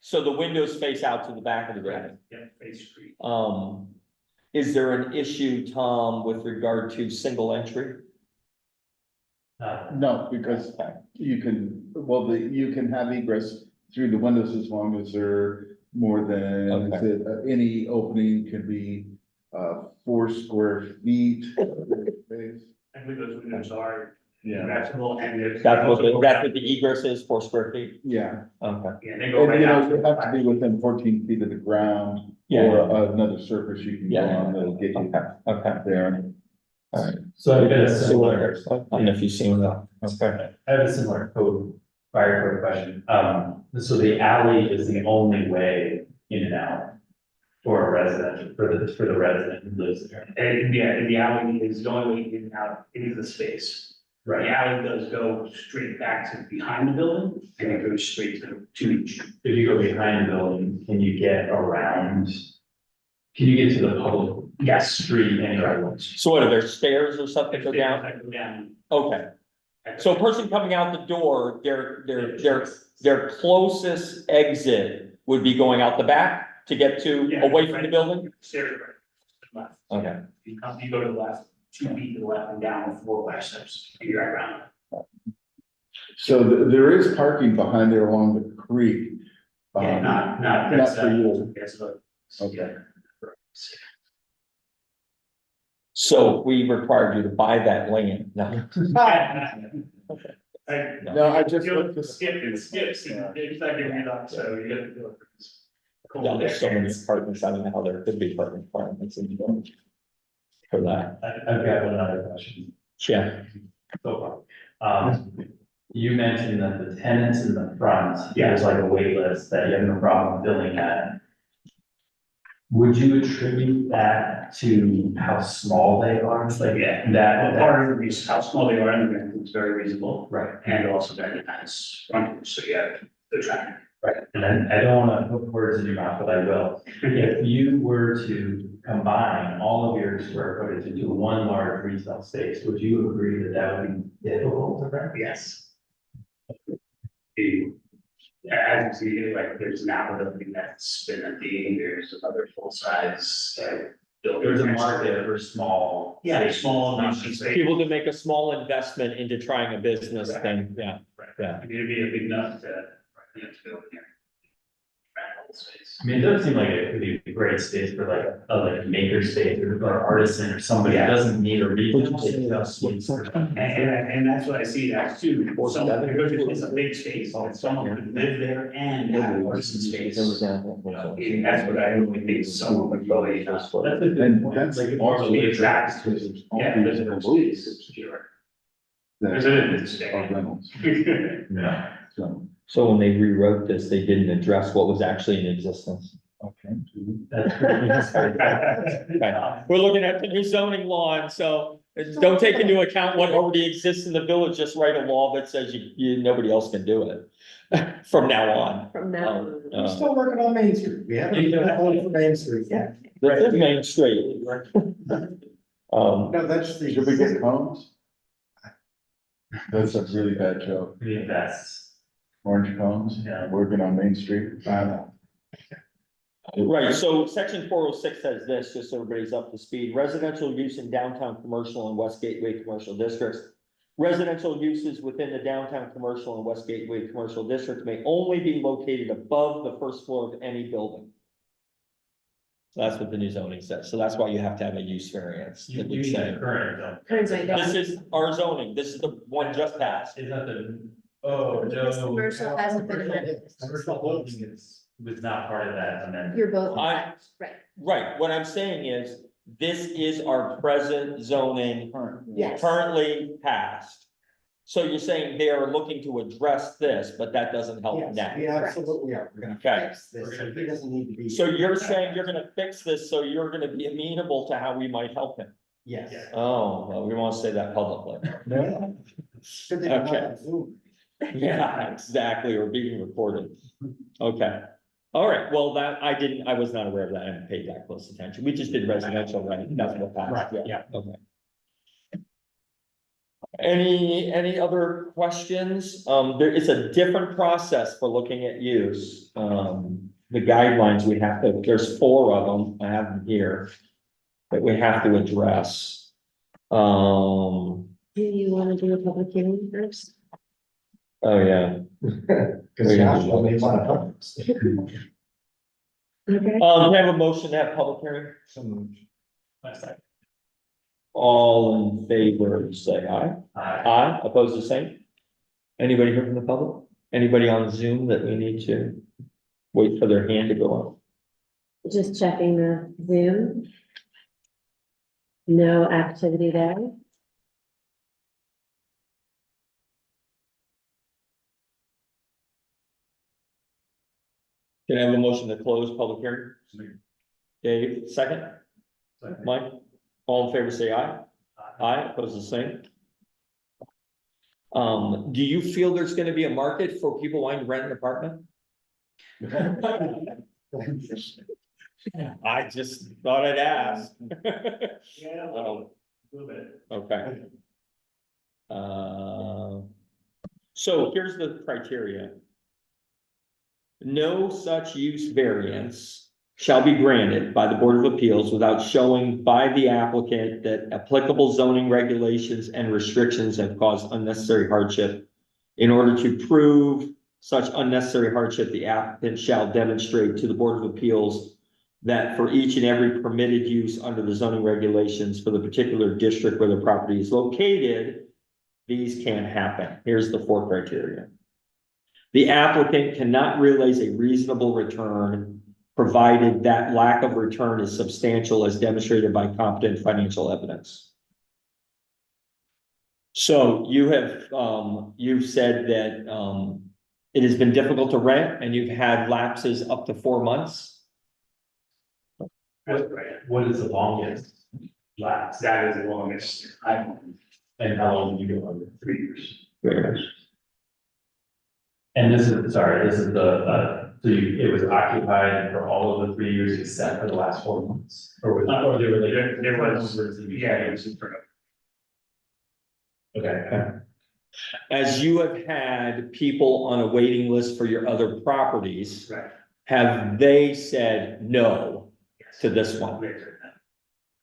So the windows face out to the back of the building. Yeah, face street. Is there an issue, Tom, with regard to single entry? No, because you can have egress through the windows as long as they're more than, any opening can be, 4 square feet. Space. technically those windows are Yeah, egressable and there's. That's what the egress is, 4 square feet? yeah. Okay. Yeah, they go And right you know, out. you have to be within 14 feet of the ground Yeah. or another surface you can go Yeah. on that'll get you Okay. there. So I've got a similar, I don't know if you've seen that. Okay. I have a similar fire code question. So the alley is the only way in and out for a resident, for the resident who lives there. And yeah, and the alley is the only way in and out into the space. The alley does go straight back to behind the building and it goes straight to each. If you go behind the building, can you get around? Can you get to the public Yes. street anywhere? So what, are there stairs or something go down? Go down. Okay, so a person coming out the door, their closest exit would be going out the back to get to, Yeah, away from right. the building? Stairs right. Left. Okay. You go to the left, 2 feet to the left and down 4 flash steps, and you're right around. So there is parking behind there along the creek. Yeah, not. Not for you. Yes, but. Okay. So we required you to buy that land, no? No, I just looked this. Skip, it's not giving it up, so you gotta do it. Yeah, there's so many apartments, I don't know how there could be apartment requirements in the building. For that, I've got one other question. yeah, So far. You mentioned that the tenants in the front, there's like a wait list that you have no problem filling that. Would you attribute that to how small they are? Like, Yeah, that, that part of the reason, how small they are in the rent is very reasonable, right, and also very nice frontage, so yeah, they're trying. right. And I don't wanna put words in your mouth, but I will. If you were to combine all of your square footage into one large retail space, would you agree that that would be difficult to rent? Yes. As you see, like, there's an Apple building that's been empty, there's another full-size, building. There's a market for small. Yeah, spaces, small, not niche just- space. people to make a small investment into trying a business, then, yeah, yeah. I mean, it'd be a big enough to, you know, to build here. Rentable space. I mean, it does seem like it could be a great space for like a maker space or artisan or somebody that doesn't need a retail space. And that's what I see that too, someone, because it's a big space, that someone could live there and have artisan space. And that's what I really think someone would really, And that's Like, more also. really attracts to, yeah, visible space, sure. There's a mistake. Of rentals, Yeah. so, So when they rewrote this, they didn't address what was actually in existence. okay. That's pretty. Okay. We're looking at the new zoning law, and so don't take into account what already exists in the village, just write a law that says nobody else can do it from now on. From now. We're still working on Main Street. We haven't even done one for Main Street yet. This is Main Street. No, that's the. Should we get cones? That's a really bad joke. The best. Orange cones, Yeah. working on Main Street. Right, so section 406 says this, just so everybody's up to speed, residential use in downtown commercial and West Gateway commercial districts. Residential uses within the downtown commercial and West Gateway commercial districts may only be located above the first floor of any building. So that's what the new zoning says, so that's why you have to have a use variance. You that would mean say- the current zone. Turns right down. This is our zoning, this is the one just passed. Is that the, oh, This no. commercial hasn't been amended. Commercial building was not part of that amendment. You're both, I- right, Right, what I'm saying is, this is our present zoning yes. currently passed. So you're saying they are looking to address this, but that doesn't help Yes, now. we absolutely are. We're gonna Okay. fix this, so he doesn't need to be. So you're saying you're gonna fix this, so you're gonna be amenable to how we might help him? Yes. Oh, well, we won't say that publicly. No. Good thing I'm not Okay. on Zoom. Yeah, exactly, or being recorded. Okay, all right, well, that, I was not aware of that, I haven't paid that close attention, we just did residential, right? That's what passed, Right, yeah, okay. Any other questions? It's a different process for looking at use. The guidelines we have to, there's 4 of them, I have them here. That we have to address. Do you wanna do a public hearing first? Oh, yeah. Cause Joshua made fun of us. Okay. We have a motion to have public hearing. All in favor, say aye. Aye, opposed the same? Anybody here from the public? Anybody on Zoom that we need to wait for their hand to go up? Just checking the Zoom. No activity there. Can I have a motion to close public hearing? Dave, second? Mike? All in favor, say aye. Aye, opposed the same? Do you feel there's gonna be a market for people wanting to rent an apartment? I just thought I'd ask. Yeah, a Um, little bit. Okay. So here's the criteria. No such use variance shall be granted by the Board of Appeals without showing by the applicant that applicable zoning regulations and restrictions have caused unnecessary hardship. In order to prove such unnecessary hardship, the applicant shall demonstrate to the Board of Appeals that for each and every permitted use under the zoning regulations for the particular district where the property is located, these can happen. Here's the 4 criteria. The applicant cannot realize a reasonable return, provided that lack of return is substantial as demonstrated by competent financial evidence. So you have, you've said that, it has been difficult to rent and you've had lapses up to 4 months. That's right. What is the longest lapse? That is the longest I've, And how long did you go under? 3 years. And this is, sorry, this is the, so you, it was occupied for all of the 3 years except for the last 4 months? Or was, or they were like? There was, Yeah. yeah, it was in front of. Okay. As you have had people on a waiting list for your other properties, Right. have they said no to this one?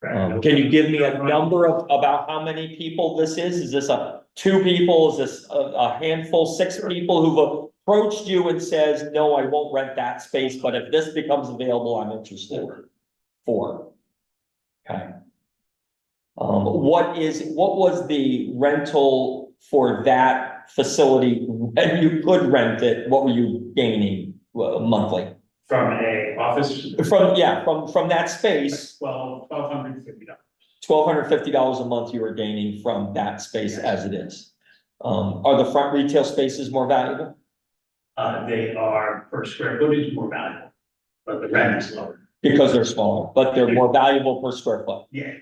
Right. Can you give me a number of, about how many people this is? Is this 2 people? Is this a handful, 6 people who've approached you and says, no, I won't rent that space, but if this becomes available, I'm interested? 4. Okay. What was the rental for that facility? And you could rent it, what were you gaining monthly? From a office, From that space, $1,250. $1,250 a month you were gaining from that space as it is. Are the front retail spaces more valuable? They are per square footage more valuable, but the rent is lower. Because they're smaller, but they're more valuable per square foot. Yeah.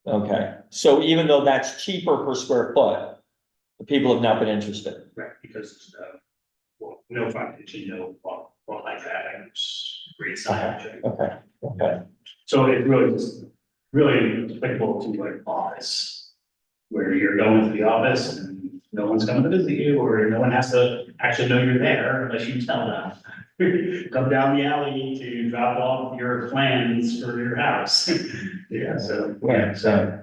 Okay, so even though that's cheaper per square foot, the people have not been interested. Right, because, well, no frontage and no, well, like that, and it's great signage. Okay. So it really just, really applicable to like office. Where you're going to the office and no one's coming to visit you, or no one has to actually know you're there unless you tell them. Come down the alley to drop off your plans for your house. Yeah, so, yeah, so.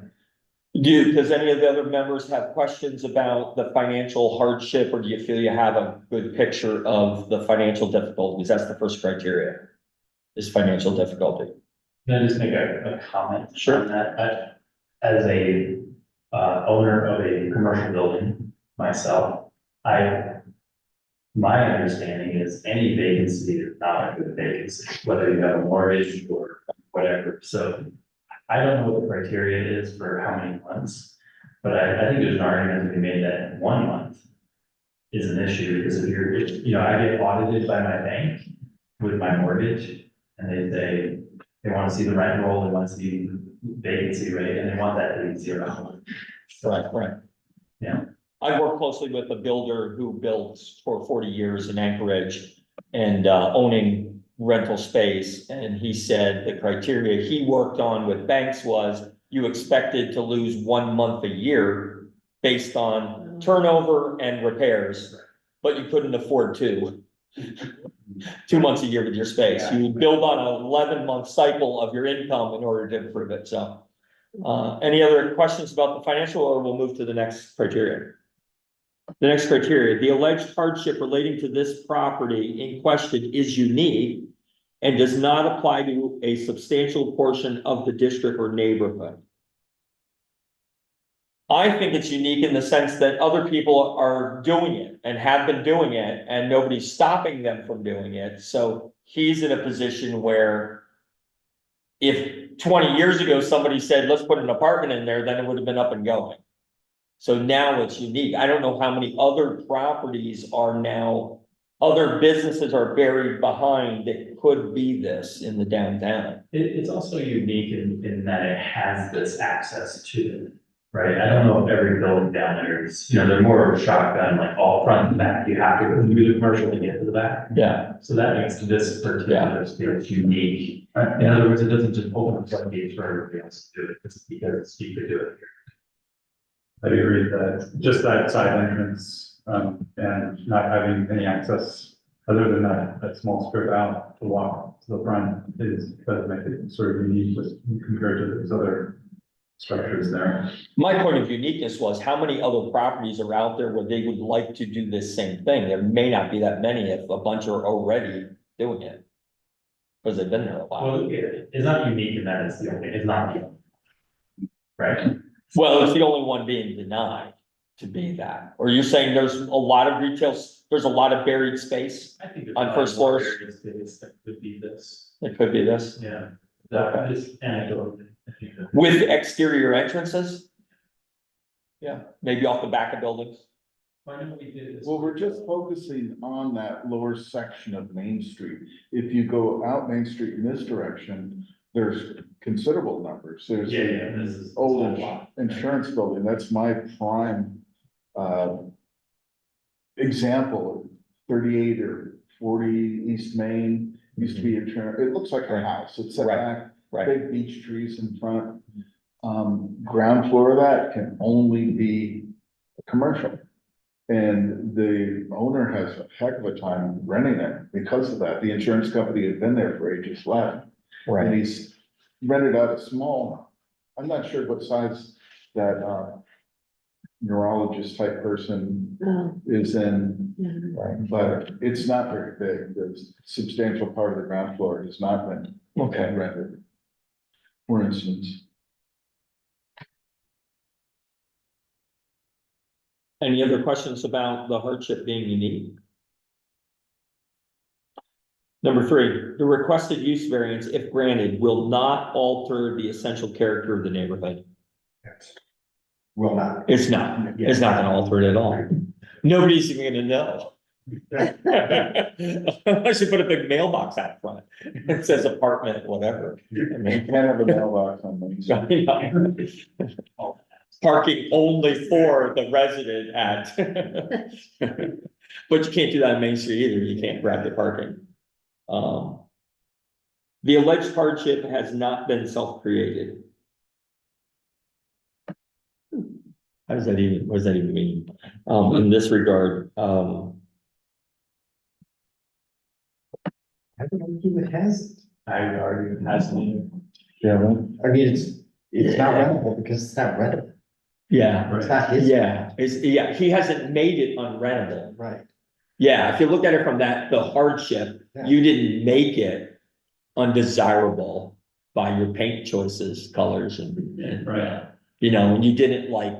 Does any of the other members have questions about the financial hardship, or do you feel you have a good picture of the financial difficulties? That's the first criteria, is financial difficulty. Can I just make a comment? Sure. On that? As a, owner of a commercial building myself, my understanding is any vacancy is not a good vacancy, whether you have a mortgage or whatever, so. I don't know what the criteria is for how many months, but I think there's an argument to be made that 1 month is an issue, because if I get audited by my bank with my mortgage, and they say, they want to see the rent roll, they want to see the vacancy rate, and they want that to be 0. Right. Yeah. I work closely with a builder who built for 40 years in Anchorage and owning rental space. And he said the criteria he worked on with banks was you expected to lose 1 month a year based on turnover and repairs, but you couldn't afford 2 months a year with your space. You would build on an 11-month cycle of your income in order to improve it. So any other questions about the financial, or we'll move to the next criteria? The next criteria, the alleged hardship relating to this property in question is unique and does not apply to a substantial portion of the district or neighborhood. I think it's unique in the sense that other people are doing it and have been doing it and nobody's stopping them from doing it. So he's in a position where if 20 years ago, somebody said, let's put an apartment in there, then it would have been up and going. So now it's unique. I don't know how many other properties are now, other businesses are buried behind that could be this in the downtown. It's also unique in that it has this access to it, right? I don't know if every building down there is, they're more of a shotgun, like all front and back, you have to go through the commercial to get to the back. Yeah. So that makes this particular space unique. In other words, it doesn't just open the floodgates for everybody else to do it, it's because you could do it here. I agree that just that side entrance, and not having any access other than that small strip out to walk to the front does make it sort of unique compared to those other structures there. My point of uniqueness was how many other properties are out there where they would like to do this same thing? There may not be that many if a bunch are already doing it. Because they've been there a while. Well, it's not unique in that it's not the only. Right? Well, it's the only one being denied to be that. Or you're saying there's a lot of retail, there's a lot of buried space? I think. On first floors? That could be this, It could be this, yeah. That is anecdotal. with exterior entrances? Yeah, maybe off the back of buildings. Why don't we do this? Well, we're just focusing on that lower section of Main Street. If you go out Main Street in this direction, there's considerable numbers. There's Yeah, this is. old insurance building, that's my prime, example, 38 or 40 East Main, used to be insurance, it looks like a Right. house, it's set Right. back, Right. big beech trees in front. Ground floor of that can only be commercial. And the owner has a heck of a time renting it because of that, the insurance company had been there for ages, left. And he's rented out a small, I'm not sure what size that, neurologist type person Oh, is in, yeah. but it's not very big. There's substantial part of the ground floor has not been Okay. rented. For instance, Any other questions about the hardship being unique? Number 3, the requested use variance, if granted, will not alter the essential character of the neighborhood. Will not. It's not, it's not gonna alter it at all. Nobody's even gonna know. I should put a big mailbox out front. It says apartment, whatever. I you mean, can't have a mailbox on Main Street. parking only for the resident at. But you can't do that on Main Street either. You can't grab the parking. The alleged hardship has not been self-created. How does that even, what does that even mean? In this regard, I don't argue it hasn't. I would argue it has to. Yeah. I mean, it's not rentable because it's not rentable. yeah, It's not his. yeah, he hasn't made it unrentable. Right. Yeah, if you look at it from the hardship, Yeah. you didn't make it undesirable by your paint choices, colors and, Right. you know, and you didn't like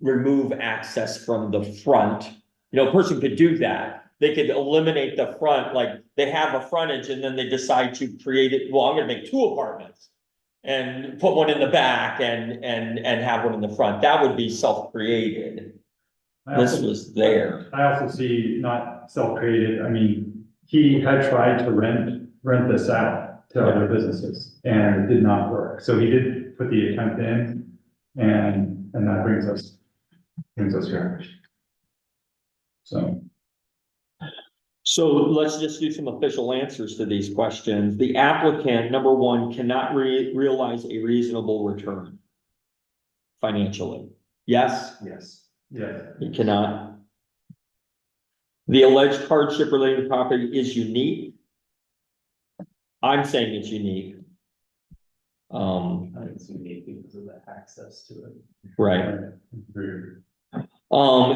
remove access from the front. You know, a person could do that. They could eliminate the front, like they have a frontage and then they decide to create it. Well, I'm gonna make 2 apartments and put one in the back and have one in the front. That would be self-created. This was there. I also see not self-created, I mean, he had tried to rent this out to other businesses and it did not work. So he did put the attempt in and that brings us here. So let's just do some official answers to these questions. The applicant, number 1, cannot realize a reasonable return financially. Yes, Yes. Yeah. he cannot. The alleged hardship related to the property is unique. I'm saying it's unique. I think it's unique because of the access to it. Right. Very-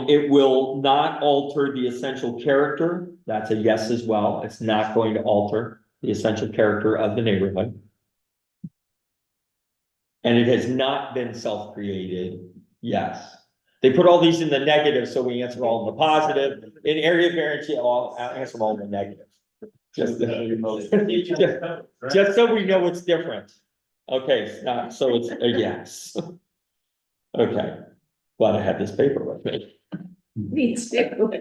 It will not alter the essential character. That's a yes as well. It's not going to alter the essential character of the neighborhood. And it has not been self-created. Yes. They put all these in the negative, so we answer all in the positive. In area variance, yeah, I'll answer them all in the negative. Just so we know it's different. Okay, so it's a yes. Okay, glad I had this paper with me. Me too.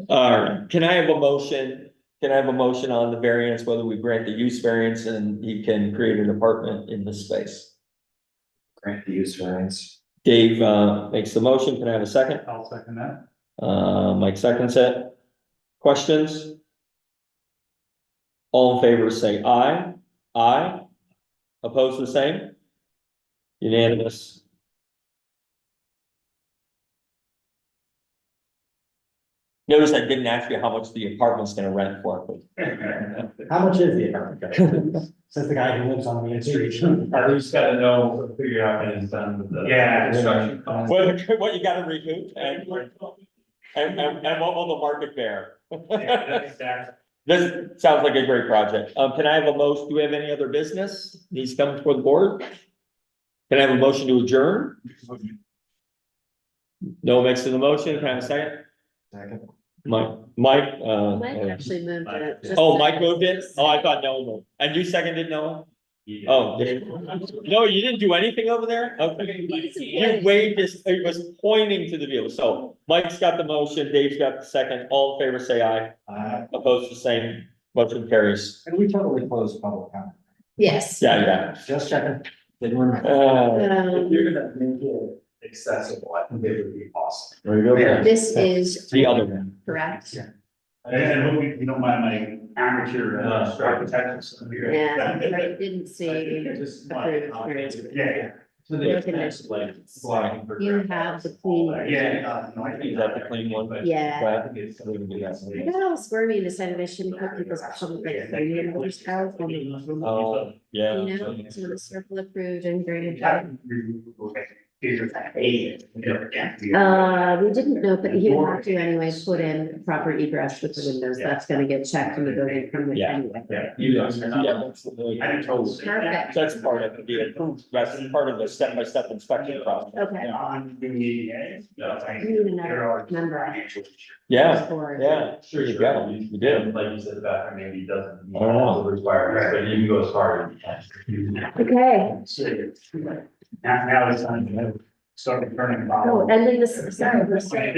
All right, can I have a motion? Can I have a motion on the variance, whether we grant the use variance and he can create an apartment in this space? Grant the use variance. Dave, makes the motion. Can I have a second? I'll second that. Mike seconds it. Questions? All in favor, say aye. Aye. Opposed, the same? Unanimous. Notice I didn't ask you how much the apartment's gonna rent for. How much is the apartment? Says the guy who lives on Main Street. At least gotta know, figure out when it's done with the. Yeah. Construction. What you gotta recoup and what will the market bear? This sounds like a great project. Can I have a motion? Do we have any other business needs to come before the board? Can I have a motion to adjourn? No makes to the motion. Can I have a second? Second. Mike, Mike actually moved it. just oh, a Mike second. moved it? Oh, I thought Noah moved. And you seconded Noah? Oh, Dave. No, you didn't do anything over there? Okay. You waved this, it was pointing to the view. So Mike's got the motion, Dave's got the second. All in favor, say aye. Opposed, the same. Motion carries. And we totally closed public comment. Yes. Yeah, just checking. Didn't remember. If you're gonna make it accessible, I think it would be awesome. There you go. This is The other one. correct. And I hope you don't mind my amateur, architect. Yeah, I didn't see Just approved. like, variance. Yeah. So No they conditions. blocking for. You have the clean. Yeah. Is that the clean one? Yeah. Well, I think it's- we can do that. I got all squirmy and decided I shouldn't put people's public thing in those house. Oh, yeah. You know, so the circle approved and graded. We didn't know, but you have to anyway put in proper egress with the windows. That's gonna get checked in the building permit Yeah. anyway. Yeah. Yeah, that's the- I totally. Perfect. That's part of the approved, that's part of the step-by-step inspection process. Okay. On the. You need another member. Yeah, For- yeah, there you go, you did. Like you said, the bathroom maybe doesn't meet Oh. all the requirements, but you can go as far as you can. Okay, Now it's time to start returning. oh, ending this, sorry, we're starting.